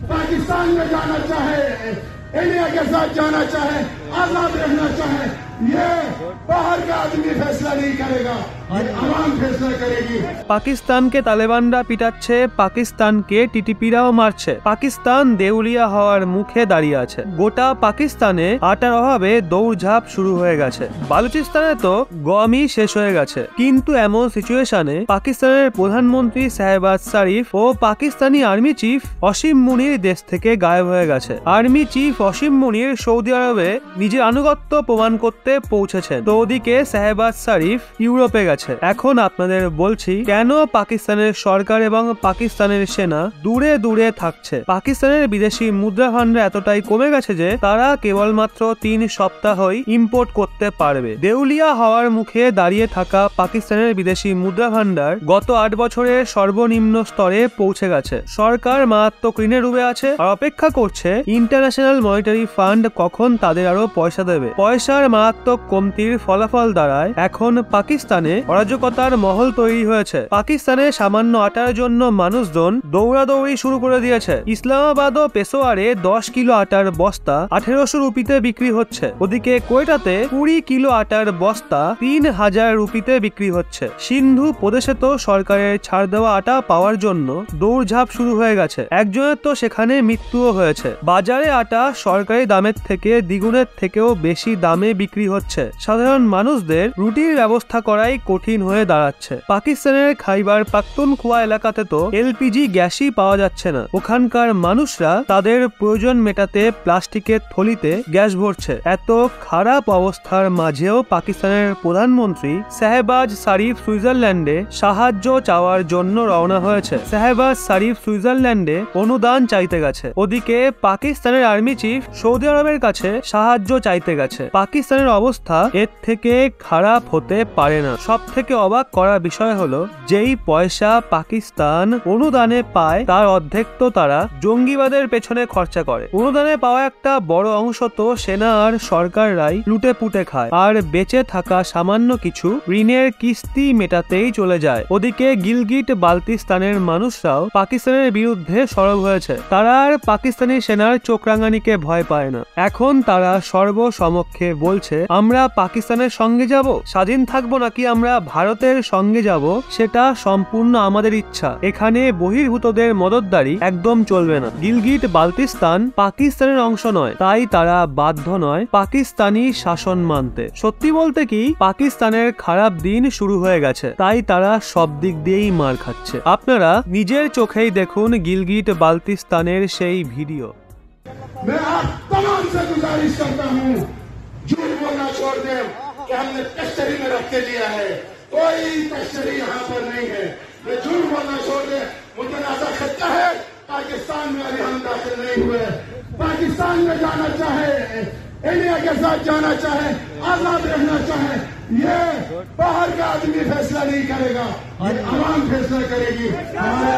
पाकिस्तान में जाना चाहे, इंडिया के साथ जाना चाहे, आजाद रहना चाहे, ये बाहर का आदमी फैसला नहीं करेगा, আওয়াম ফেসলা করেগি। পাকিস্তানকে তালেবানরা পিটাচ্ছে, পাকিস্তানকে টিটিপিরাও মারছে। পাকিস্তান দেউলিয়া হওয়ার মুখে দাঁড়িয়ে আছে। গোটা পাকিস্তানে আটার অভাবে দৌড়ঝাঁপ শুরু হয়ে গেছে। বালুচিস্তানে তো গমই শেষ হয়ে গেছে। কিন্তু এমন সিচুয়েশনে পাকিস্তানের প্রধানমন্ত্রী শাহবাজ শরীফ ও পাকিস্তানি আর্মি চিফ অসীম মুনির দেশ থেকে গায়েব হয়ে গেছে। আর্মি চিফ অসীম মুনির সৌদি আরবে নিজের আনুগত্য প্রমাণ করতে পৌঁছেছেন, তো ওদিকে শাহবাজ শরীফ ইউরোপে গেছে। এখন আপনাদের বলছি কেন পাকিস্তানের সরকার এবং পাকিস্তানের সেনা দূরে দূরে থাকছে। পাকিস্তানের বিদেশি মুদ্রা ভান্ডার এতটাই কমে গেছে যে তারা কেবলমাত্র 3 সপ্তাহই ইম্পোর্ট করতে পারবে। দেউলিয়া হওয়ার মুখে দাঁড়িয়ে থাকা পাকিস্তানের বিদেশি মুদ্রা ভান্ডার গত 8 বছরের সর্বনিম্ন স্তরে পৌঁছে গেছে। সরকার মারাত্মক ঋণে ডুবে আছে আর অপেক্ষা করছে ইন্টারন্যাশনাল মনিটারি ফান্ড কখন তাদের আরো পয়সা দেবে। পয়সার মারাত্মক কমতির ফলাফল দ্বারায় এখন পাকিস্তানে অরাজকতার মহল তৈরি হয়েছে। পাকিস্তানে সামান্য আটার জন্য মানুষজন দৌড়াদৌড়ি শুরু করে দিয়েছে। ইসলামাবাদ ও পেশোয়ারে 10 কিলো আটার বস্তা 1800 রুপিতে বিক্রি হচ্ছে। ওদিকে কোয়েটাতে 20 কিলো আটার বস্তা 3000 রুপিতে বিক্রি হচ্ছে। সিন্ধু প্রদেশে তো সরকারের ছাড় দেওয়া আটা পাওয়ার জন্য দৌড়ঝাঁপ শুরু হয়ে গেছে। একজনের তো সেখানে মৃত্যুও হয়েছে। বাজারে আটা সরকারি দামের থেকে দ্বিগুণের থেকেও বেশি দামে বিক্রি হচ্ছে। সাধারণ মানুষদের রুটির ব্যবস্থা করাই কঠিন হয়ে দাঁড়াচ্ছে। পাকিস্তানের খাইবার পাখতুনখোয়া এলাকাতে তো এলপিজি গ্যাসই পাওয়া যাচ্ছে না। ওখানকার মানুষরা তাদের প্রয়োজন মেটাতে প্লাস্টিকের থলিতে গ্যাস ভরছে। এত খারাপ অবস্থার মাঝেও পাকিস্তানের প্রধানমন্ত্রী শাহবাজ শরীফ সুইজারল্যান্ডে সাহায্য চাওয়ার জন্য রওনা হয়েছে। শাহবাজ শরীফ সুইজারল্যান্ডে অনুদান চাইতে গেছে। ওদিকে পাকিস্তানের আর্মি চিফ সৌদি আরবের কাছে সাহায্য চাইতে গেছে। পাকিস্তানের অবস্থা এর থেকে খারাপ হতে পারে না। সব থেকে অবাক করার বিষয় হলো যেই পয়সা পাকিস্তান অনুদানে পায় তার অর্ধেক তো তারা জঙ্গিবাদের পেছনে খরচা করে। অনুদানে পাওয়া একটা বড় অংশ তো সেনা আর সরকাররাই লুটে পুটে খায়, আর বেঁচে থাকা সামান্য কিছু ঋণের কিস্তি মেটাতেই চলে যায়। ওদিকে গিলগিট বালতিস্তানের মানুষরাও পাকিস্তানের বিরুদ্ধে সরব হয়েছে। তারা আর পাকিস্তানি সেনার চোখ রাঙানিকে ভয় পায় না। এখন তারা সর্বসমক্ষে বলছে আমরা পাকিস্তানের সঙ্গে যাব, স্বাধীন থাকবো নাকি আমরা ভারতের সঙ্গে যাব সেটা সম্পূর্ণ আমাদের ইচ্ছা। এখানে বহির্ভূতদের মদতদারি একদম চলবে না। গিলগিট বালতিস্তান পাকিস্তানের অংশ নয়, তাই তারা বাধ্য নয় পাকিস্তানি শাসন মানতে। সত্যি বলতে কি পাকিস্তানের খারাপ দিন শুরু হয়ে গেছে, তাই তারা সব দিক দিয়েই মার খাচ্ছে। আপনারা নিজের চোখেই দেখুন গিলগিট বালতিস্তানের সেই ভিডিও। झूठ बोलना छोड़ दे कि हमने कस्टडी में रख के लिया है, कोई कस्टडी यहाँ पर नहीं है। ये झूठ बोलना छोड़ दे। मुतनाज़ा खत्ता है पाकिस्तान में अभी हम दाखिल नहीं हुए। पाकिस्तान में जाना चाहे, इंडिया के साथ जाना चाहे, आजाद रहना चाहे, ये बाहर का आदमी फैसला नहीं करेगा, ये आवाम फैसला करेगी। हमारे